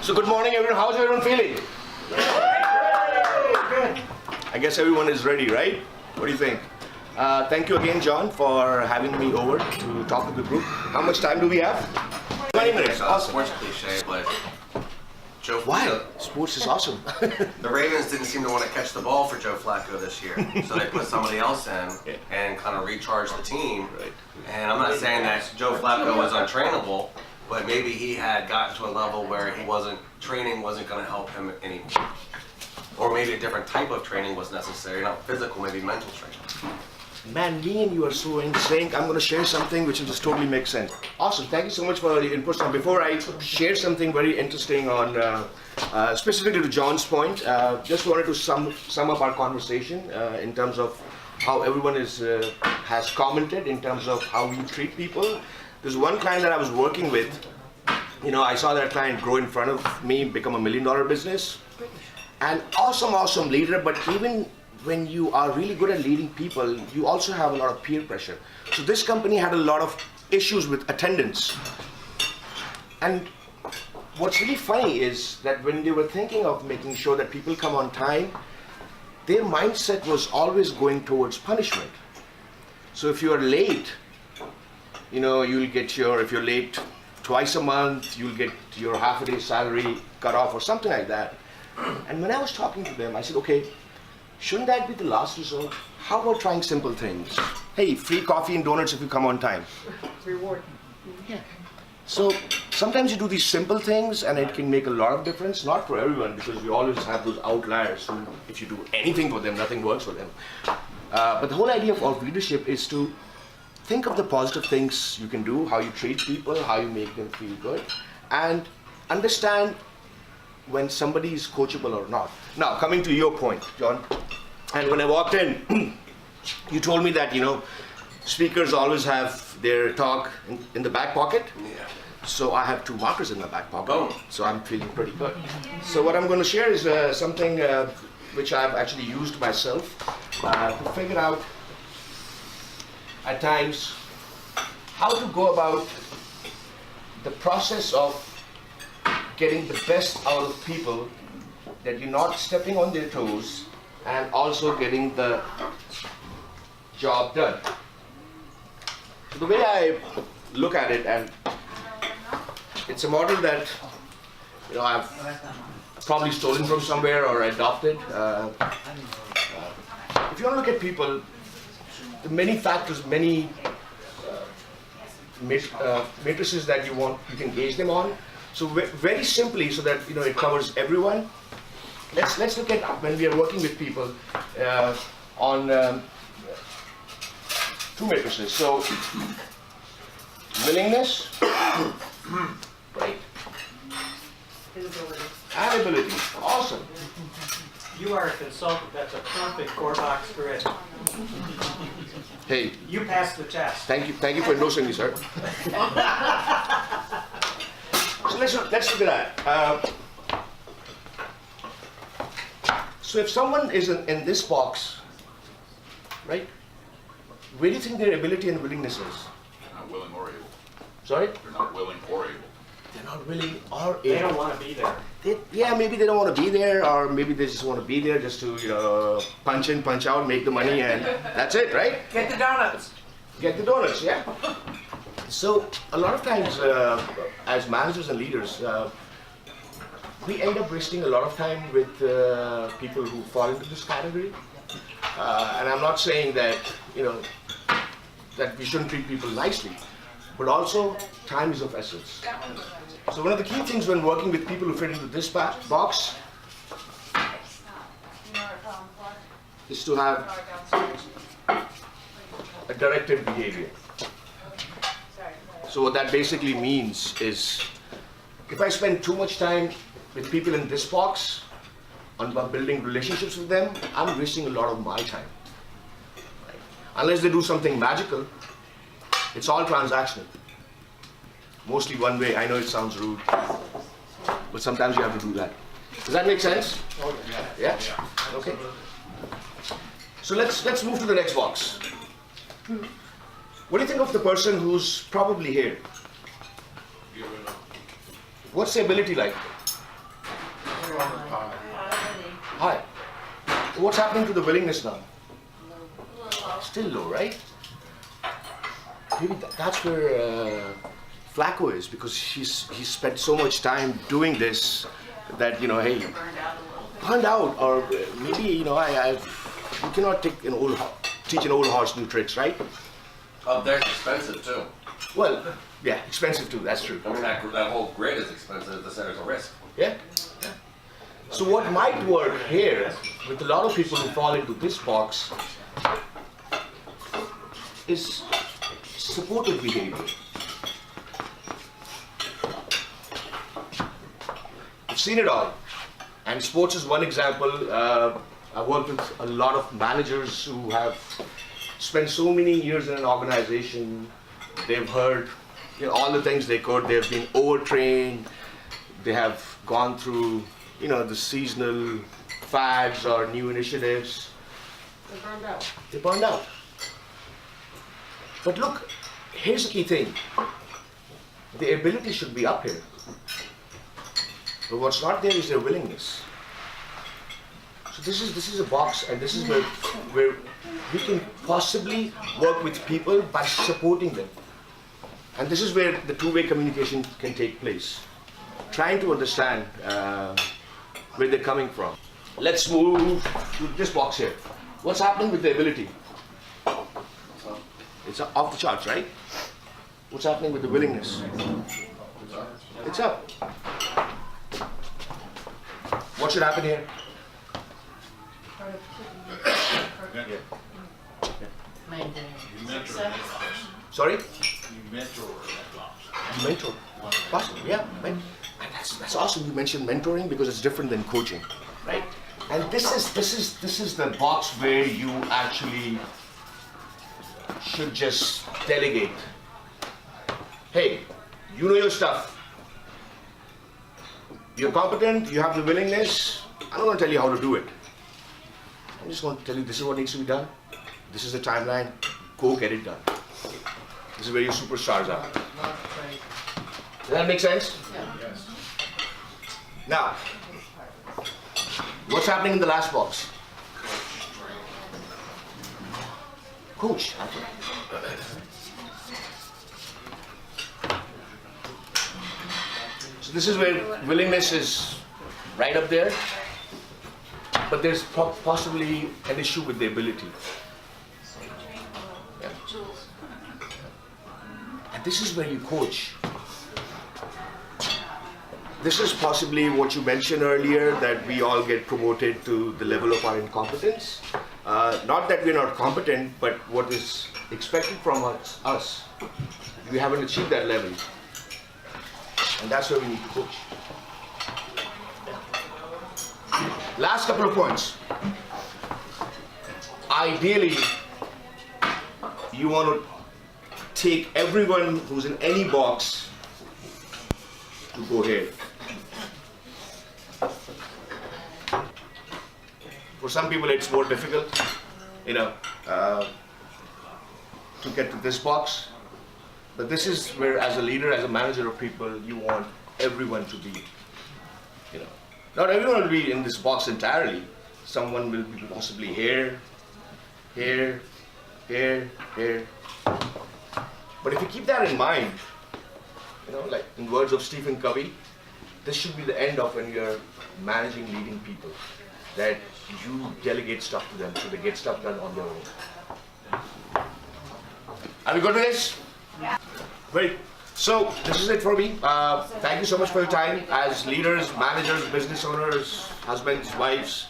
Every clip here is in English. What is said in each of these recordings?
So good morning, everyone. How's everyone feeling? I guess everyone is ready, right? What do you think? Thank you again, John, for having me over to talk with the group. How much time do we have? 20 minutes. Awesome. Sports cliche, but Joe. Why? Sports is awesome. The Ravens didn't seem to want to catch the ball for Joe Flacco this year, so they put somebody else in and kind of recharged the team. Right. And I'm not saying that Joe Flacco was untrainable, but maybe he had gotten to a level where training wasn't going to help him anymore. Or maybe a different type of training was necessary, not physical, maybe mental training. Man, me and you are so in sync. I'm going to share something which just totally makes sense. Awesome. Thank you so much for the input. Now, before I share something very interesting on specifically to John's point, just wanted to sum up our conversation in terms of how everyone has commented in terms of how we treat people. There's one client that I was working with. You know, I saw that client grow in front of me, become $1 million business. An awesome leader, but even when you are really good at leading people, you also have a lot of peer pressure. So this company had a lot of issues with attendance. And what's really funny is that when they were thinking of making sure that people come on time, their mindset was always going towards punishment. So if you are late, you know, you'll get if you're late twice a month, you'll get your half a day salary cut off or something like that. And when I was talking to them, I said, okay, shouldn't that be the last resort? How about trying simple things? Hey, free coffee and donuts if you come on time. Reward. Yeah. So sometimes you do these simple things and it can make a lot of difference, not for everyone, because we always have those outliers who, if you do anything for them, nothing works for them. But the whole idea of leadership is to think of the positive things you can do, how you treat people, how you make them feel good, and understand when somebody is coachable or not. Now, coming to your point, John, and when I walked in, you told me that, you know, speakers always have their talk in the back pocket. Yeah. So I have 2 markers in my back pocket. Boom. So I'm feeling pretty good. So what I'm going to share is something which I've actually used myself to figure out at times how to go about the process of getting the best out of people, that you're not stepping on their toes, and also getting the job done. So the way I look at it, and it's a model that, you know, I've probably stolen from somewhere or adopted. If you want to look at people, the many factors, many matrices that you can gauge them on. So very simply, so that, you know, it covers everyone. Let's look at when we are working with people on 2 matrices. So willingness, right, and ability. Awesome. You are a consultant. That's a perfect 4-box grid. Hey, You passed the test. thank you for endorsing me, sir. So let's look at that. So if someone is in this box, right, where do you think their ability and willingness is? They're not willing or able. Sorry? They're not willing or able. They're not willing or able. They don't want to be there. Yeah, maybe they don't want to be there, or maybe they just want to be there just to, you know, punch in, punch out, make the money, and that's it, right? Get the donuts. Get the donuts, yeah. So a lot of times, as managers and leaders, we end up wasting a lot of time with people who fall into this category. And I'm not saying that, you know, that we shouldn't treat people nicely, but also time is of essence. So one of the key things when working with people who fit into this box is to have a directed behavior. So what that basically means is, if I spend too much time with people in this box on building relationships with them, I'm wasting a lot of my time. Right? Unless they do something magical, it's all transactional. Mostly one way. I know it sounds rude, but sometimes you have to do that. Does that make sense? Yeah? Okay. So let's move to the next box. What do you think of the person who's probably here? What's the ability like? High. So what's happening to the willingness now? Still low, right? Maybe that's where Flacco is, because he's spent so much time doing this that, you know, hey, burned out, or maybe, you know, you cannot teach an old horse new tricks, right? Up there's expensive too. Well, yeah, expensive too. That's true. I mean, that whole grid is expensive. The center's a risk. Yeah. So what might work here with a lot of people who fall into this box is supportive behavior. I've seen it all, and sports is one example. I've worked with a lot of managers who have spent so many years in an organization. They've heard, you know, all the things they could. They've been overtrained. They have gone through, you know, the seasonal fads or new initiatives. They burned out. They burned out. But look, here's the key thing. The ability should be up here. But what's not there is their willingness. So this is a box, and this is where we can possibly work with people by supporting them. And this is where the two-way communication can take place. Trying to understand where they're coming from. Let's move to this box here. What's happening with the ability? It's off the charts, right? What's happening with the willingness? It's up. What should happen here? Sorry? You mentor that box. Mentor. Possible, yeah. And that's awesome. You mentioned mentoring because it's different than coaching, right? And this is the box where you actually should just delegate. Hey, you know your stuff. You're competent, you have the willingness. I'm not going to tell you how to do it. I'm just going to tell you this is what needs to be done. This is the timeline. Go get it done. This is where your superstars are. Does that make sense? Yes. Now, what's happening in the last box? Coach. So this is where willingness is right up there, but there's possibly an issue with the ability. Yeah. And this is where you coach. This is possibly what you mentioned earlier, that we all get promoted to the level of our incompetence. Not that we're not competent, but what is expected from us. We haven't achieved that level. And that's where we need to coach. Last couple of points. Ideally, you want to take everyone who's in any box to go here. For some people, it's more difficult, you know, to get to this box. But this is where, as a leader, as a manager of people, you want everyone to be, you know, not everyone will be in this box entirely. Someone will be possibly here, here, here, here. But if you keep that in mind, you know, like in words of Stephen Covey, this should be the end of when you're managing, leading people, that you delegate stuff to them so they get stuff done on their own. Are we good with this? Yeah. Great. So this is it for me. Thank you so much for your time. As leaders, managers, business owners, husbands, wives,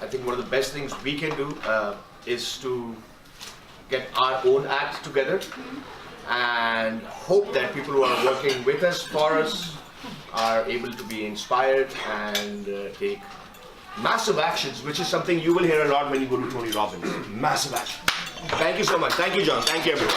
I think one of the best things we can do is to get our own act together and hope that people who are working with us, for us, are able to be inspired and take massive actions, which is something you will hear a lot when you go to Tony Robbins. Massive action. Thank you so much. Thank you, John. Thank you, everyone.